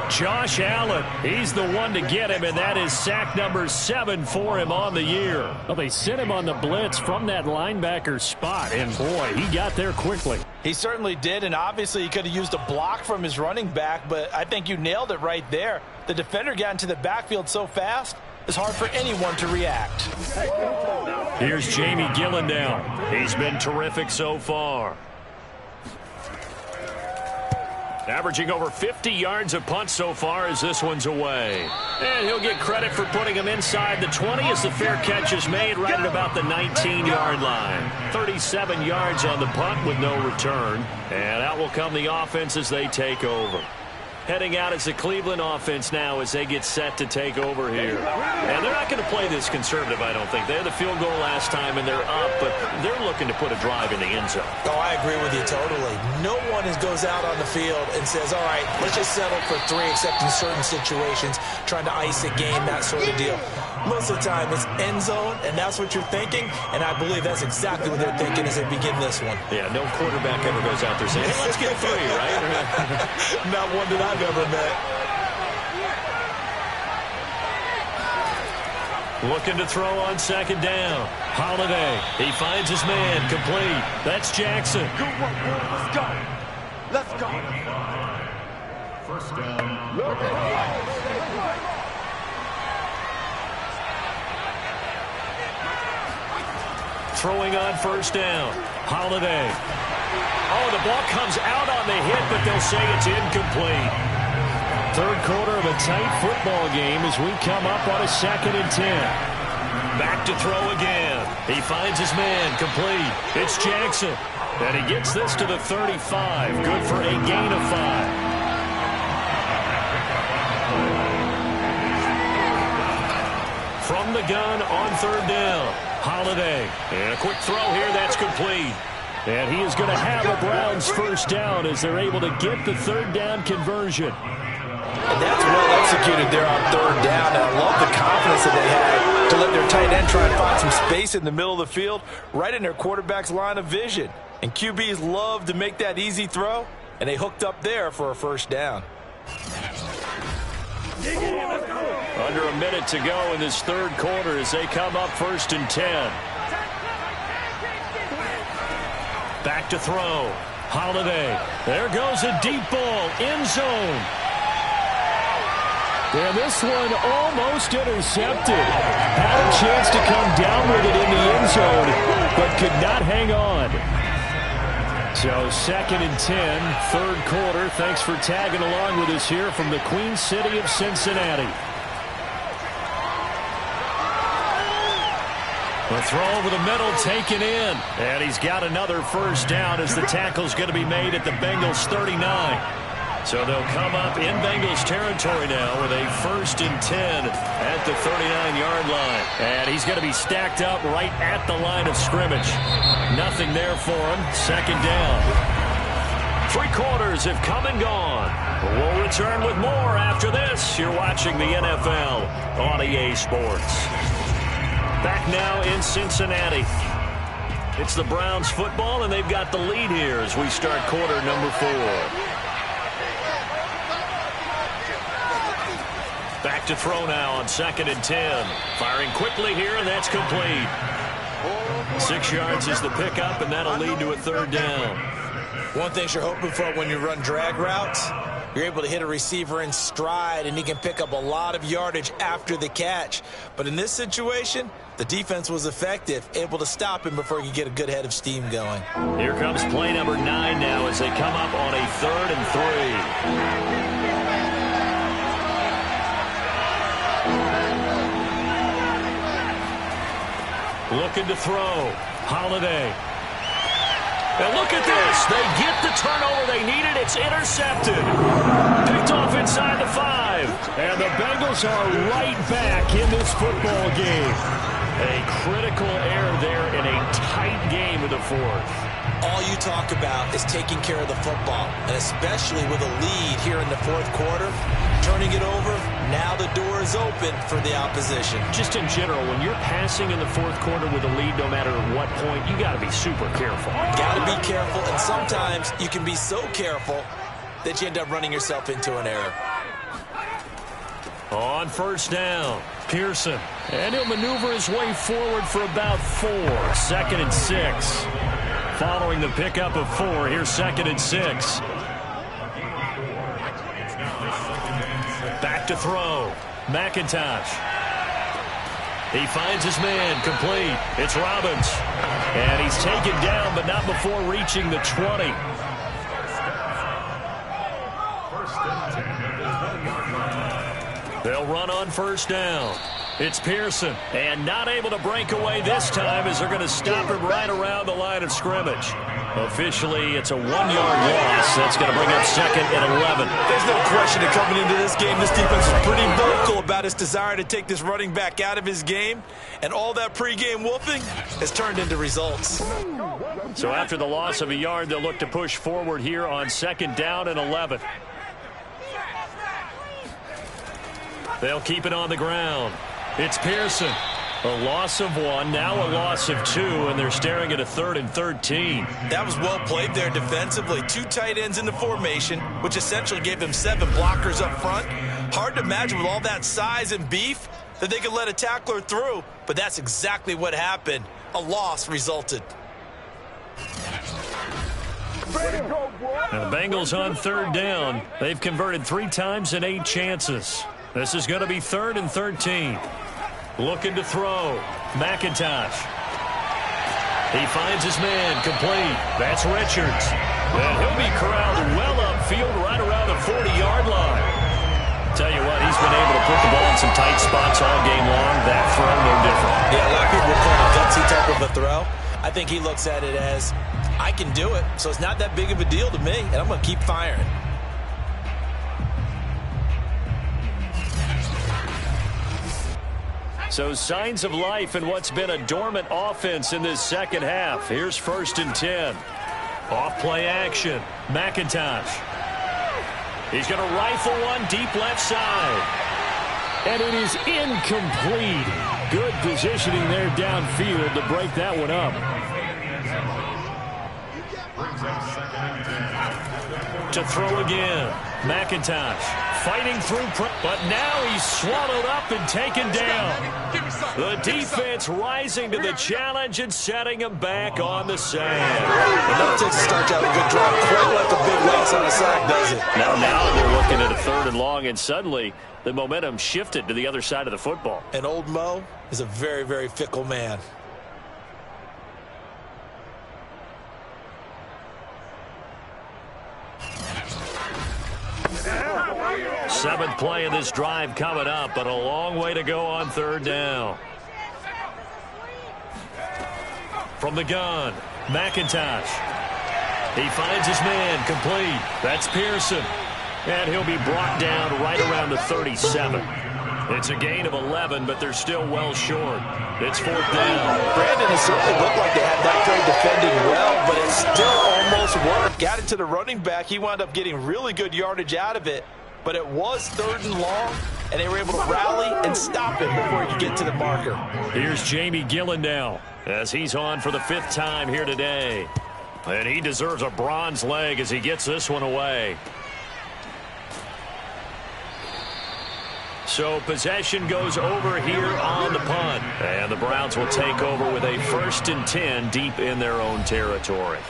Josh Allen, he's the one to get him, and that is sack number 7 for him on the year. Well, they sent him on the blitz from that linebacker spot, and boy, he got there quickly. He certainly did, and obviously he could have used a block from his running back, but I think you nailed it right there. The defender got into the backfield so fast, it's hard for anyone to react. Here's Jamie Gillen down. He's been terrific so far. Averaging over 50 yards a punt so far as this one's away. And he'll get credit for putting him inside the 20 as the fair catch is made right at about the 19-yard line. 37 yards on the punt with no return. And out will come the offense as they take over. Heading out is the Cleveland offense now as they get set to take over here. And they're not going to play this conservative, I don't think. They had the field goal last time, and they're up, but they're looking to put a drive in the end zone. Oh, I agree with you totally. No one goes out on the field and says, all right, let's just settle for 3, except in certain situations, trying to ice a game, that sort of deal. Most of the time, it's end zone, and that's what you're thinking, and I believe that's exactly what they're thinking as they begin this one. Yeah, no quarterback ever goes out there saying, hey, let's get 3, right? Not one that I've ever met. Looking to throw on second down. Holiday, he finds his man, complete. That's Jackson. Good work, boy. Let's go. Let's go. First down. Throwing on first down. Holiday. Oh, the ball comes out on the hit, but they'll say it's incomplete. Third quarter of a tight football game as we come up on a 2nd and 10. Back to throw again. He finds his man, complete. It's Jackson. And he gets this to the 35. Good for a gain of 5. From the gun on third down. Holiday. And a quick throw here. That's complete. And he is going to have a Browns first down as they're able to get the third down conversion. And that's well executed there on third down. And I love the confidence that they had to let their tight end try and find some space in the middle of the field, right in their quarterback's line of vision. And QBs love to make that easy throw, and they hooked up there for a first down. Under a minute to go in this third quarter as they come up 1st and 10. Back to throw. Holiday. There goes a deep ball. End zone. And this one almost intercepted. Had a chance to come down with it in the end zone, but could not hang on. So 2nd and 10, third quarter. Thanks for tagging along with us here from the Queen City of Cincinnati. The throw over the middle taken in. And he's got another first down as the tackle's going to be made at the Bengals 39. So they'll come up in Bengals territory now with a 1st and 10 at the 39-yard line. And he's going to be stacked up right at the line of scrimmage. Nothing there for him. 2nd down. 3 quarters have come and gone. We'll return with more after this. You're watching the NFL on EA Sports. Back now in Cincinnati. It's the Browns football, and they've got the lead here as we start quarter number 4. Back to throw now on 2nd and 10. Firing quickly here, and that's complete. 6 yards is the pickup, and that'll lead to a third down. One thing you're hoping for when you run drag routes, you're able to hit a receiver in stride, and he can pick up a lot of yardage after the catch. But in this situation, the defense was effective, able to stop him before he could get a good head of steam going. Here comes play number 9 now as they come up on a 3rd and 3. Looking to throw. Holiday. And look at this. They get the turnover they needed. It's intercepted. Picked off inside the 5. And the Bengals are right back in this football game. A critical error there in a tight game in the 4th. All you talk about is taking care of the football, and especially with a lead here in the 4th quarter, turning it over, now the door is open for the opposition. Just in general, when you're passing in the 4th quarter with a lead, no matter what point, you got to be super careful. Got to be careful, and sometimes you can be so careful that you end up running yourself into an error. On first down, Pearson. And he'll maneuver his way forward for about 4. 2nd and 6. Following the pickup of 4, here's 2nd and 6. Back to throw. McIntosh. He finds his man, complete. It's Robbins. And he's taken down, but not before reaching the 20. They'll run on first down. It's Pearson, and not able to break away this time as they're going to stop him right around the line of scrimmage. Officially, it's a 1-yard loss. That's going to bring up second and 11. There's no question that coming into this game, this defense is pretty vocal about its desire to take this running back out of his game, and all that pregame whooping has turned into results. So after the loss of a yard, they'll look to push forward here on second down and 11. They'll keep it on the ground. It's Pearson. A loss of 1, now a loss of 2, and they're staring at a 3rd and 13. That was well played there defensively. 2 tight ends in the formation, which essentially gave them 7 blockers up front. Hard to imagine with all that size and beef that they could let a tackler through, but that's exactly what happened. A loss resulted. Now the Bengals on 3rd down. They've converted 3 times in 8 chances. This is going to be 3rd and 13. Looking to throw. McIntosh. He finds his man. Complete. That's Richards. And he'll be corralled well upfield right around the 40-yard line. Tell you what, he's been able to put the ball in some tight spots all game long. That throw, no different. Yeah, a lot of people will call it a gutsy type of a throw. I think he looks at it as, I can do it, so it's not that big of a deal to me, and I'm going to keep firing. So signs of life in what's been a dormant offense in this second half. Here's 1st and 10. Off play action. McIntosh. He's going to rifle one deep left side. And it is incomplete. Good positioning there downfield to break that one up. To throw again. McIntosh fighting through, but now he's swallowed up and taken down. The defense rising to the challenge and setting him back on the sand. And that takes a start out a good drive, quite like a big loss on a sack, does it? Now they're looking at a 3rd and long, and suddenly the momentum shifted to the other side of the football. And old Mo is a very, very fickle man. Seventh play of this drive coming up, but a long way to go on 3rd down. From the gun, McIntosh. He finds his man, complete. That's Pearson. And he'll be brought down right around the 37. It's a gain of 11, but they're still well short. It's 4th down. Brandon, it certainly looked like they had that play defending well, but it still almost worked. Got it to the running back. He wound up getting really good yardage out of it. But it was 3rd and long, and they were able to rally and stop him before he could get to the marker. Here's Jamie Gillen now, as he's on for the 5th time here today. And he deserves a bronze leg as he gets this one away. So possession goes over here on the punt. And the Browns will take over with a 1st and 10 deep in their own territory.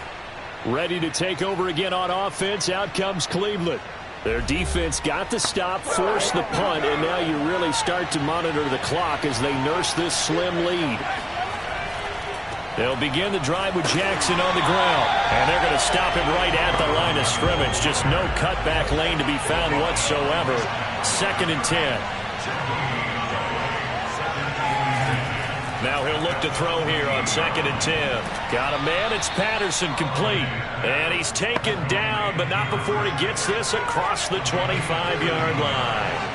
Ready to take over again on offense. Out comes Cleveland. Their defense got the stop, forced the punt, and now you really start to monitor the clock as they nurse this slim lead. They'll begin the drive with Jackson on the ground, and they're going to stop him right at the line of scrimmage. Just no cutback lane to be found whatsoever. 2nd and 10. Now he'll look to throw here on 2nd and 10. Got a man, it's Patterson, complete. And he's taken down, but not before he gets this across the 25-yard line.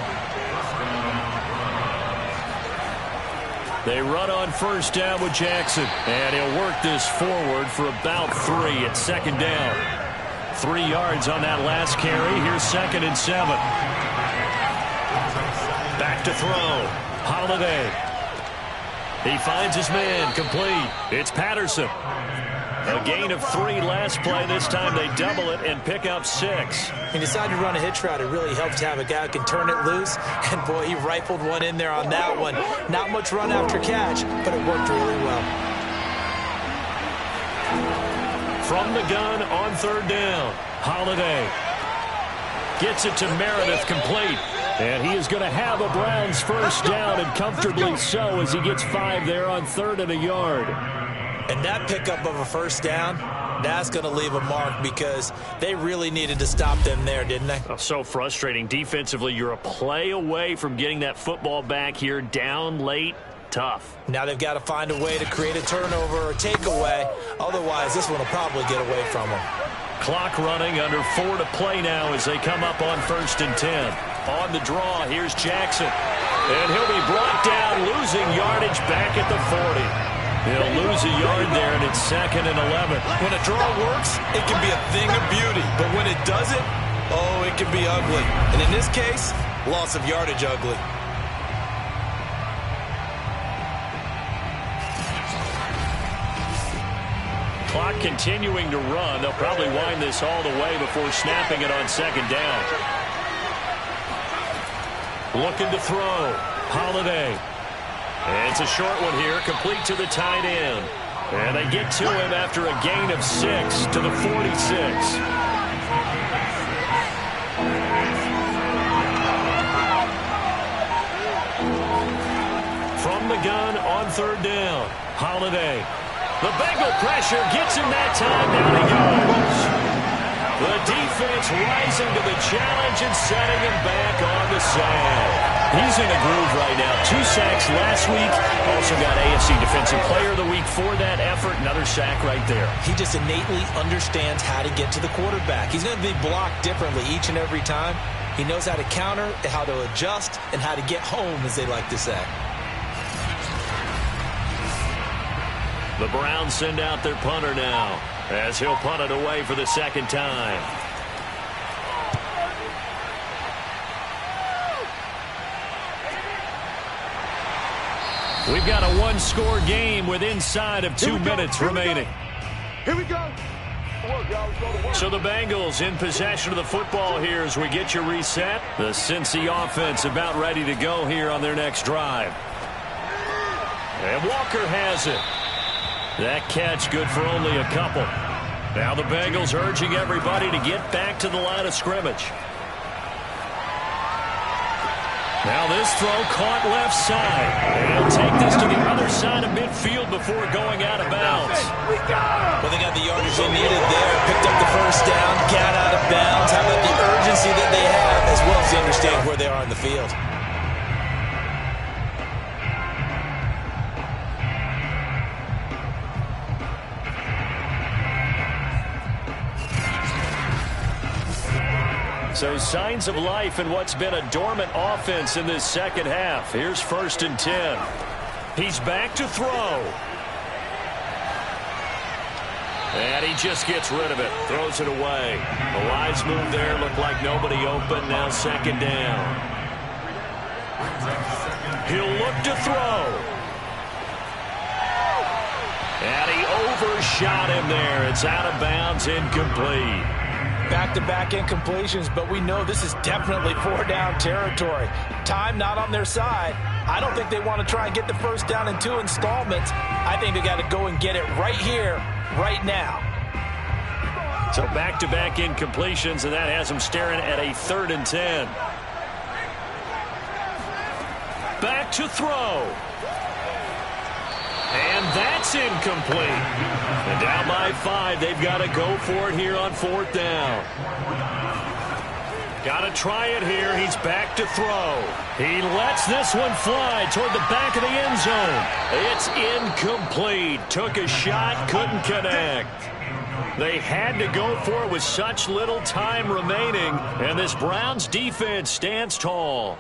They run on 1st down with Jackson. And he'll work this forward for about 3 at 2nd down. 3 yards on that last carry. Here's 2nd and 7. Back to throw. Holiday. He finds his man, complete. It's Patterson. A gain of 3 last play. This time they double it and pick up 6. He decided to run a hitch route. It really helps to have a guy who can turn it loose. And, boy, he rifled one in there on that one. Not much run after catch, but it worked really well. From the gun on 3rd down, Holiday gets it to Meredith, complete. And he is going to have a Browns 1st down, and comfortably so, as he gets 5 there on 3rd and a yard. And that pickup of a 1st down That's going to leave a mark because they really needed to stop them there, didn't they? Oh, so frustrating. Defensively, you're a play away from getting that football back here, down late. Tough. Now they've got to find a way to create a turnover or takeaway. Otherwise, this one will probably get away from them. Clock running, under 4 to play now as they come up on 1st and 10. On the draw, here's Jackson. And he'll be brought down, losing yardage back at the 40. He'll lose a yard there, and it's 2nd and 11. When a draw works, it can be a thing of beauty. But when it doesn't, oh, it can be ugly. And in this case, loss of yardage ugly. Clock continuing to run. They'll probably wind this all the way before snapping it on 2nd down. Looking to throw. Holiday. And it's a short one here, complete to the tight end. And they get to him after a gain of 6 to the 46. From the gun on 3rd down. Holiday. The Bengal pressure gets him that time. Down he goes. The defense rising to the challenge and setting him back on the side. He's in a groove right now. 2 sacks last week. Also got AFC Defensive Player of the Week for that effort. Another sack right there. He just innately understands how to get to the quarterback. He's going to be blocked differently each and every time. He knows how to counter, how to adjust, and how to get home, as they like to say. The Browns send out their punter now as he'll punt it away for the 2nd time. We've got a 1-score game with inside of 2 minutes remaining. Here we go. So the Bengals in possession of the football here as we get you reset. The Cincy offense about ready to go here on their next drive. And Walker has it. That catch good for only a couple. Now the Bengals urging everybody to get back to the line of scrimmage. Now this throw caught left side. They'll take this to the other side of midfield before going out of bounds. Well, they got the yardage they needed there. Picked up the 1st down, got out of bounds. How about the urgency that they have, as well as they understand where they are on the field. So signs of life in what's been a dormant offense in this 2nd half. Here's 1st and 10. He's back to throw. And he just gets rid of it. Throws it away. The lines move there. Looked like nobody open. Now 2nd down. He'll look to throw. And he overshot him there. It's out of bounds, incomplete. Back-to-back incompletions, but we know this is definitely 4-down territory. Time not on their side. I don't think they want to try and get the 1st down in 2 installments. I think they got to go and get it right here, right now. So back-to-back incompletions, and that has them staring at a 3rd and 10. Back to throw. And that's incomplete. And down by 5, they've got to go for it here on 4th down. Got to try it here. He's back to throw. He lets this one fly toward the back of the end zone. It's incomplete. Took a shot, couldn't connect. They had to go for it with such little time remaining, and this Browns defense stands tall.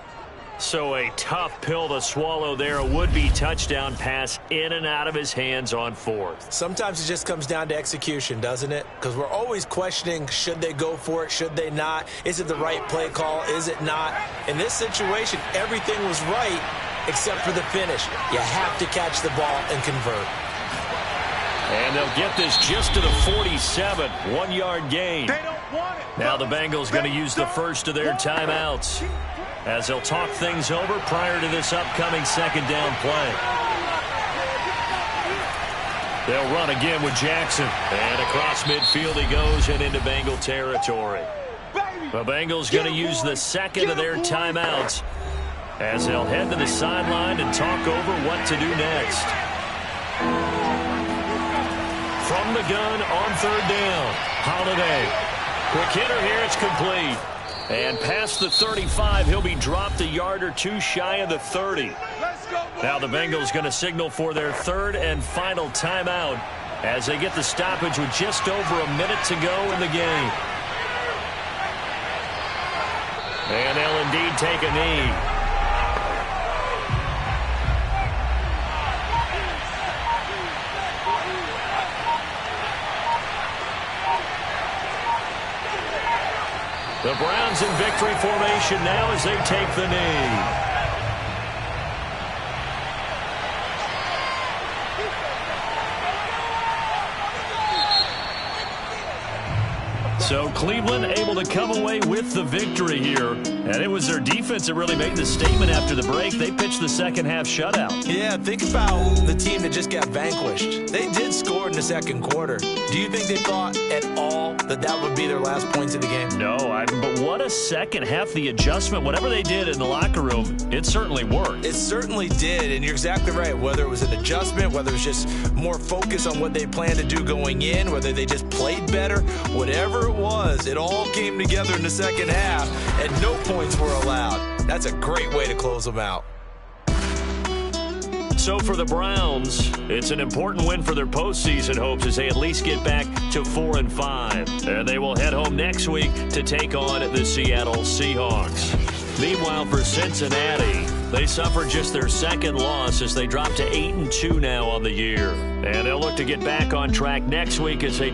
So a tough pill to swallow there. A would-be touchdown pass in and out of his hands on 4th. Sometimes it just comes down to execution, doesn't it? Because we're always questioning, should they go for it, should they not? Is it the right play call, is it not? In this situation, everything was right except for the finish. You have to catch the ball and convert. And they'll get this just to the 47, 1-yard gain. They don't want it. Now the Bengals going to use the first of their timeouts as they'll talk things over prior to this upcoming 2nd down play. They'll run again with Jackson. And across midfield he goes and into Bengal territory. The Bengals going to use the 2nd of their timeouts as they'll head to the sideline and talk over what to do next. from the gun on third down. Holiday. Quick hitter here. It's complete. And past the 35, he'll be dropped a yard or two shy of the 30. Now the Bengals going to signal for their third and final timeout as they get the stoppage with just over a minute to go in the game. And they'll indeed take a knee. The Browns in victory formation now as they take the knee. So Cleveland able to come away with the victory here. And it was their defense that really made the statement after the break. They pitched the second half shutout. Yeah, think about the team that just got vanquished. They did score in the second quarter. Do you think they thought at all that that would be their last points of the game? No, but what a second half. The adjustment, whatever they did in the locker room, it certainly worked. It certainly did, and you're exactly right. Whether it was an adjustment, whether it was just more focus on what they planned to do going in, whether they just played better, whatever it was, it all came together in the second half, and no points were allowed. That's a great way to close them out. So for the Browns, it's an important win for their postseason hopes as they at least get back to 4-5. And they will head home next week to take on the Seattle Seahawks. Meanwhile, for Cincinnati, they suffered just their second loss as they drop to 8-2 now on the year. And they'll look to get back on track next week as they